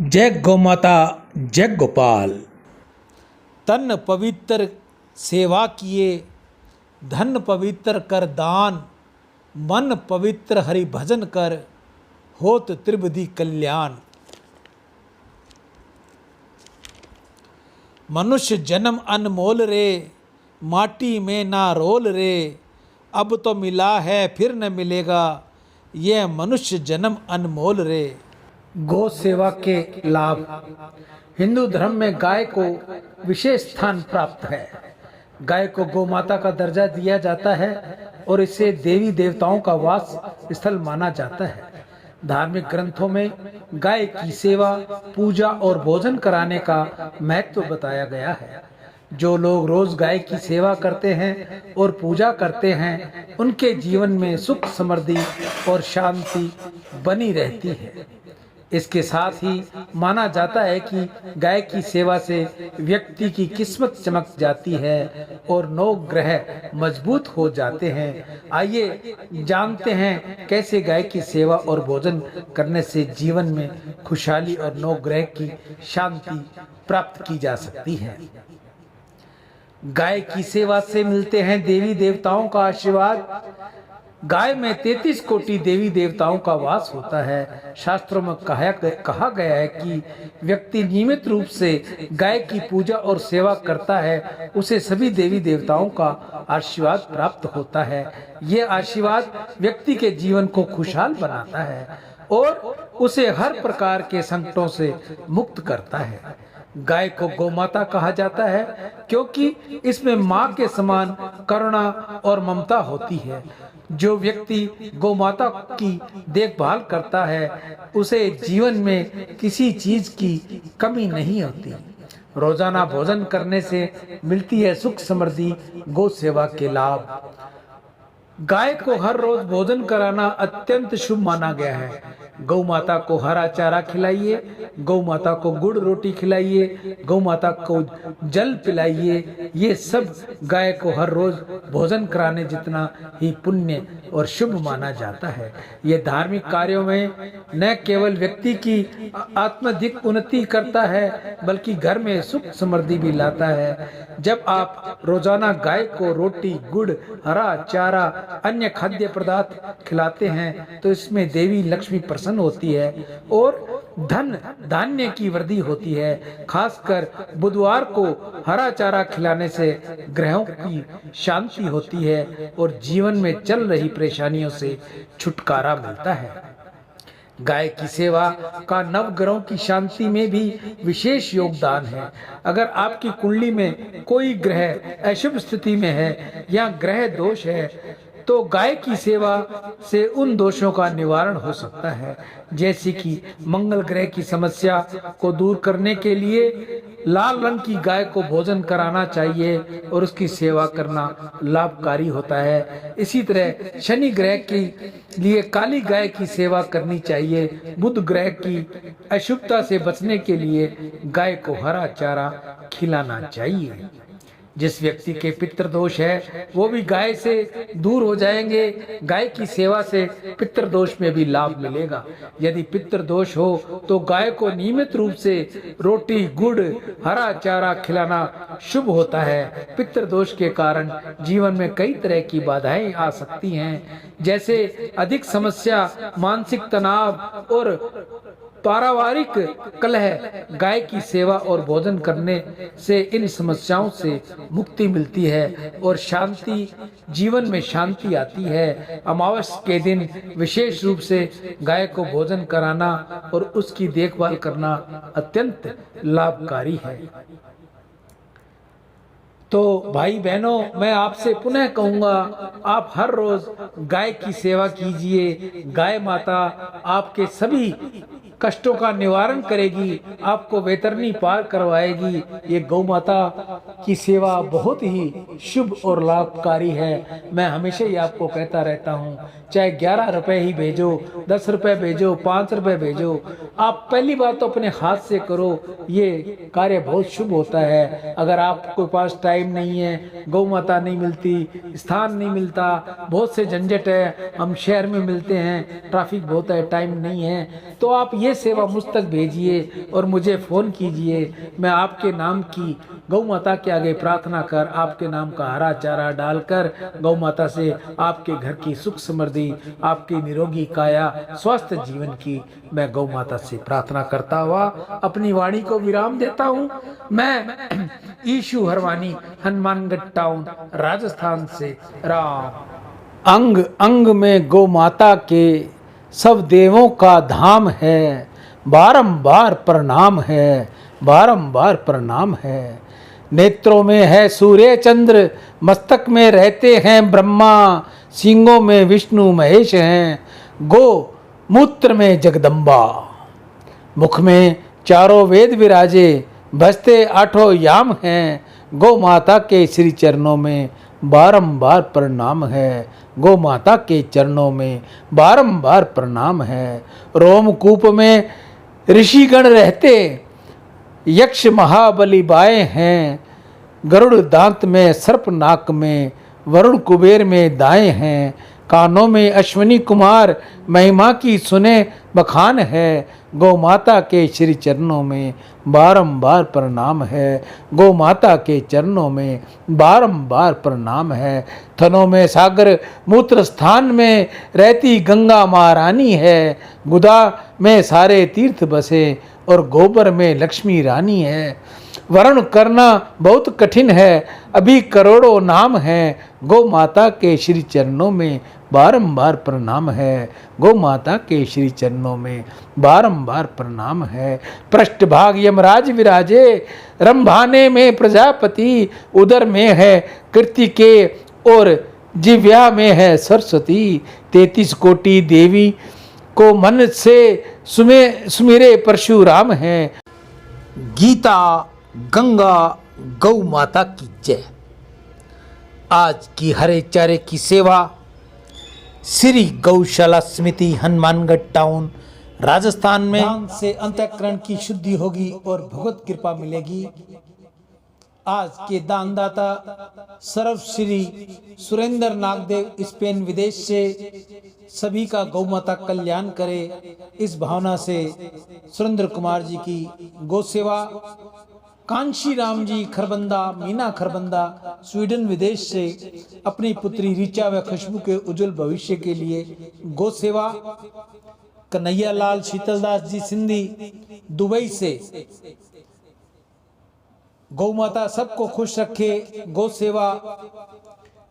जय गौ माता, जय गोपाल। तन पवित्र सेवा किए, धन पवित्र कर दान, मन पवित्र हरि भजन कर, होत त्रिविधि कल्याण। मनुष्य जन्म अनमोल रे, माटी में ना रोल रे, अब तो मिला है फिर न मिलेगा, यह मनुष्य जन्म अनमोल रे। गौ सेवा के लाभ। हिंदू धर्म में गाय को विशेष स्थान प्राप्त है। गाय को गौ माता का दर्जा दिया जाता है और इसे देवी देवताओं का वास स्थल माना जाता है। धार्मिक ग्रंथों में गाय की सेवा, पूजा और भोजन कराने का महत्व बताया गया है। जो लोग रोज गाय की सेवा करते हैं और पूजा करते हैं, उनके जीवन में सुख, समृद्धि और शांति बनी रहती है। इसके साथ ही माना जाता है कि गाय की सेवा से व्यक्ति की किस्मत चमक जाती है और 9 ग्रह मजबूत हो जाते हैं। आइए जानते हैं कैसे गाय की सेवा और भोजन करने से जीवन में खुशहाली और 9 ग्रह की शांति प्राप्त की जा सकती है। गाय की सेवा से मिलते हैं देवी देवताओं का आशीर्वाद। गाय में 33 कोटि देवी देवताओं का वास होता है। शास्त्रों में कहा गया है कि व्यक्ति नियमित रूप से गाय की पूजा और सेवा करता है, उसे सभी देवी देवताओं का आशीर्वाद प्राप्त होता है। ये आशीर्वाद व्यक्ति के जीवन को खुशहाल बनाता है और उसे हर प्रकार के संकटों से मुक्त करता है। गाय को गौ माता कहा जाता है क्योंकि इसमें माँ के समान करुणा और ममता होती है। जो व्यक्ति गौ माता की देखभाल करता है, उसे जीवन में किसी चीज की कमी नहीं होती। रोजाना भोजन करने से मिलती है सुख, समृद्धि। गौ सेवा के लाभ। गाय को हर रोज भोजन कराना अत्यंत शुभ माना गया है। गौ माता को हरा चारा खिलाइए, गौ माता को गुड़ रोटी खिलाइए, गौ माता को जल पिलाइए। ये सब गाय को हर रोज भोजन कराने जितना ही पुण्य और शुभ माना जाता है। ये धार्मिक कार्यों में न केवल व्यक्ति की आत्मिक उन्नति करता है, बल्कि घर में सुख समृद्धि भी लाता है। जब आप रोजाना गाय को रोटी, गुड़, हरा चारा, अन्य खाद्य पदार्थ खिलाते हैं, तो इसमें देवी लक्ष्मी प्रसन्न होती है और धन धान्य की वृद्धि होती है। खासकर बुधवार को हरा चारा खिलाने से ग्रहों की शांति होती है और जीवन में चल रही परेशानियों से छुटकारा मिलता है। गाय की सेवा का नवग्रहों की शांति में भी विशेष योगदान है। अगर आपकी कुंडली में कोई ग्रह अशुभ स्थिति में है या ग्रह दोष है, तो गाय की सेवा से उन दोषों का निवारण हो सकता है। जैसे कि मंगल ग्रह की समस्या को दूर करने के लिए लाल रंग की गाय को भोजन कराना चाहिए और उसकी सेवा करना लाभकारी होता है। इसी तरह शनि ग्रह के लिए काली गाय की सेवा करनी चाहिए। बुध ग्रह की अशुभता से बचने के लिए गाय को हरा चारा खिलाना चाहिए। जिस व्यक्ति के पितृदोष है, वो भी गाय से दूर हो जाएंगे। गाय की सेवा से पितृदोष में भी लाभ मिलेगा। यदि पितृदोष हो तो गाय को नियमित रूप से रोटी, गुड़, हरा चारा खिलाना शुभ होता है। पितृदोष के कारण जीवन में कई तरह की बाधाएं आ सकती हैं, जैसे अधिक समस्या, मानसिक तनाव और पारिवारिक कलह। गाय की सेवा और भोजन करने से इन समस्याओं से मुक्ति मिलती है और शांति, जीवन में शांति आती है। अमावस्या के दिन विशेष रूप से गाय को भोजन कराना और उसकी देखभाल करना अत्यंत लाभकारी है। तो भाई बहनों, मैं आपसे पुनः कहूँगा, आप हर रोज गाय की सेवा कीजिए। गाय माता आपके सभी कष्टों का निवारण करेगी, आपको वैतरणी पार करवाएगी। ये गौ माता की सेवा बहुत ही शुभ और लाभकारी है। मैं हमेशा ही आपको कहता रहता हूँ, चाहे 11 रुपए ही भेजो, 10 रुपए भेजो, 5 रुपए भेजो, आप पहली बात तो अपने हाथ से करो। ये कार्य बहुत शुभ होता है। अगर आपके पास टाइम टाइम नहीं है, गौ माता नहीं मिलती, स्थान नहीं मिलता, बहुत से झंझट है, हम शहर में मिलते हैं, ट्रैफिक बहुत है, टाइम नहीं है, तो आप ये सेवा मुझ तक भेजिए और मुझे फ़ोन कीजिए। मैं आपके नाम की गौ माता के आगे प्रार्थना कर, आपके नाम का हरा चारा डालकर गौ माता से आपके घर की सुख समृद्धि, आपकी निरोगी काया, स्वस्थ जीवन की मैं गौ माता से प्रार्थना करता हुआ अपनी वाणी को विराम देता हूँ। मैं ईशु हरवानी, हनुमानगढ़ टाउन, राजस्थान से राम। अंग अंग में गौ माता के सब देवों का धाम है, बारंबार प्रणाम है, बारंबार प्रणाम है। नेत्रों में है सूर्य चंद्र, मस्तक में रहते हैं ब्रह्मा, सींगों में विष्णु महेश हैं, गो मूत्र में जगदम्बा। मुख में चारों वेद विराजे, बजते आठों याम हैं, गौ माता के श्री चरणों में बारंबार प्रणाम है, गौ माता के चरणों में बारंबार प्रणाम है। रोमकूप में ऋषिगण रहते, यक्ष महाबली बाएं हैं, गरुड़ दांत में, सर्प नाक में, वरुण कुबेर में दाएं हैं, कानों में अश्विनी कुमार, महिमा की सुने बखान है, गौ माता के श्री चरणों में बारंबार प्रणाम है, गौ माता के चरणों में बारंबार प्रणाम है। थनों में सागर, मूत्र स्थान में रहती गंगा महारानी है, गुदा में सारे तीर्थ बसे और गोबर में लक्ष्मी रानी है। वर्ण करना बहुत कठिन है, अभी करोड़ों नाम है, गौ माता के श्री चरणों में बारंबार प्रणाम है, गौ माता के श्री चरणों में बारंबार प्रणाम है। पृष्ठभाग यमराज विराजे, रंभाने में प्रजापति, उदर में है कृतिके और जिव्या में है सरस्वती। 33 कोटि देवी को मन से सुमिरे परशुराम है। गीता गंगा गौ माता की जय। आज की हरे चारे की सेवा श्री गौशाला समिति, हनुमानगढ़ टाउन, राजस्थान में। दान से अंतःकरण की शुद्धि होगी और भगवत कृपा मिलेगी। आज के दानदाता सर्व श्री सुरेंद्र नागदेव, स्पेन विदेश से सभी का गौ माता कल्याण करे, इस भावना से सुरेंद्र कुमार जी की गौ सेवा। कांशी राम जी खरबंदा, मीना खरबंदा, स्वीडन विदेश से अपनी पुत्री ऋचा व खुशबू के उज्जवल भविष्य के लिए गौ सेवा। कन्हैया लाल शीतलदास जी सिंधी दुबई से गौ माता सबको खुश रखे, गौ सेवा।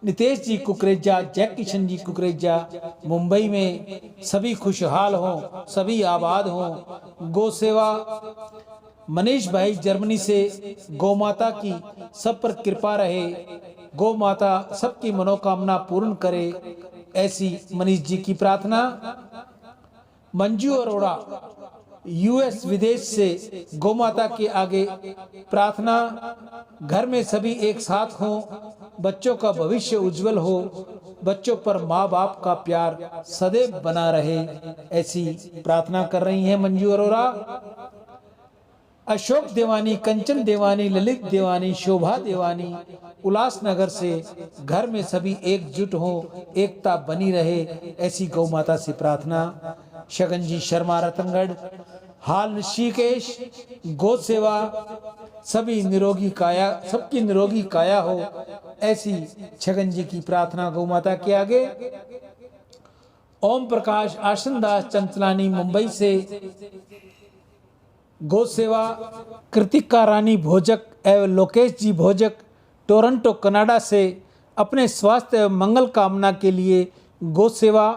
नितेश जी कुकरेजा, जय किशन जी कुकरेजा, मुंबई में सभी खुशहाल हों, सभी आबाद हों, गौ सेवा। मनीष भाई जर्मनी से गौ माता की सब पर कृपा रहे, गौ माता सबकी मनोकामना पूर्ण करे, ऐसी मनीष जी की प्रार्थना। मंजू अरोड़ा यूएस विदेश से गौ माता के आगे प्रार्थना। घर में सभी एक साथ हों, बच्चों का भविष्य उज्जवल हो, बच्चों पर माँ बाप का प्यार सदैव बना रहे, ऐसी प्रार्थना कर रही हैं मंजू अरोड़ा। अशोक देवानी, कंचन देवानी, ललित देवानी, शोभा देवानी उल्लासनगर से घर में सभी एकजुट हो, एकता बनी रहे, ऐसी गौ माता से प्रार्थना। शगन जी शर्मा रतनगढ़, हाल ऋषिकेश, गौ सेवा। सभी निरोगी काया, सबकी निरोगी काया हो, ऐसी छगन जी की प्रार्थना गौ माता के आगे। ओम प्रकाश आशनदास चंचलानी मुंबई से गौ सेवा। कृतिका रानी भोजक एवं लोकेश जी भोजक टोरंटो कनाडा से अपने स्वास्थ्य एवं मंगल कामना के लिए गौ सेवा।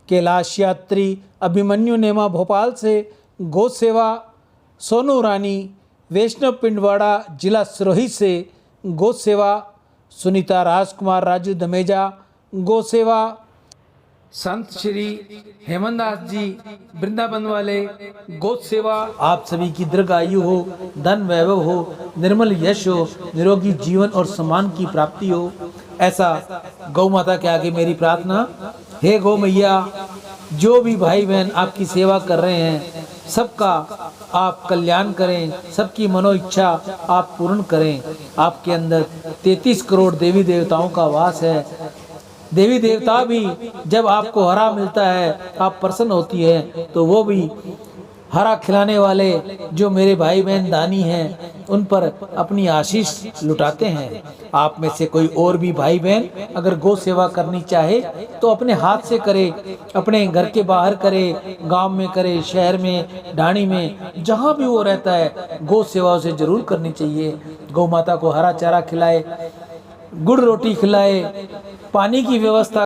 कैलाश यात्री अभिमन्यु नेमा भोपाल से गौ सेवा। सोनू रानी वैष्णव पिंडवाड़ा जिला सिरोही से गौ सेवा। सुनीता राजकुमार राजू दमेजा गौ सेवा। संत श्री हेमंत दास जी वृंदावन वाले गौ सेवा। आप सभी की दीर्घायु हो, धन वैभव हो, निर्मल यश हो, निरोगी जीवन और सम्मान की प्राप्ति हो, ऐसा गौ माता के आगे मेरी प्रार्थना। हे गौ मैया, जो भी भाई बहन आपकी सेवा कर रहे हैं, सबका आप कल्याण करें, सबकी मनो इच्छा आप पूर्ण करें। आपके अंदर 33 करोड़ देवी देवताओं का वास है। देवी देवता भी जब आपको हरा मिलता है, आप प्रसन्न होती है, तो वो भी हरा खिलाने वाले जो मेरे भाई बहन दानी हैं उन पर अपनी आशीष लुटाते हैं। आप में से कोई और भी भाई बहन अगर गौ सेवा करनी चाहे तो अपने हाथ से करे, अपने घर के बाहर करे, गांव में करे, शहर में, ढाणी में, जहां भी वो रहता है, गौ सेवा उसे जरूर करनी चाहिए। गौ माता को हरा चारा खिलाए, गुड़ रोटी खिलाए, पानी की व्यवस्था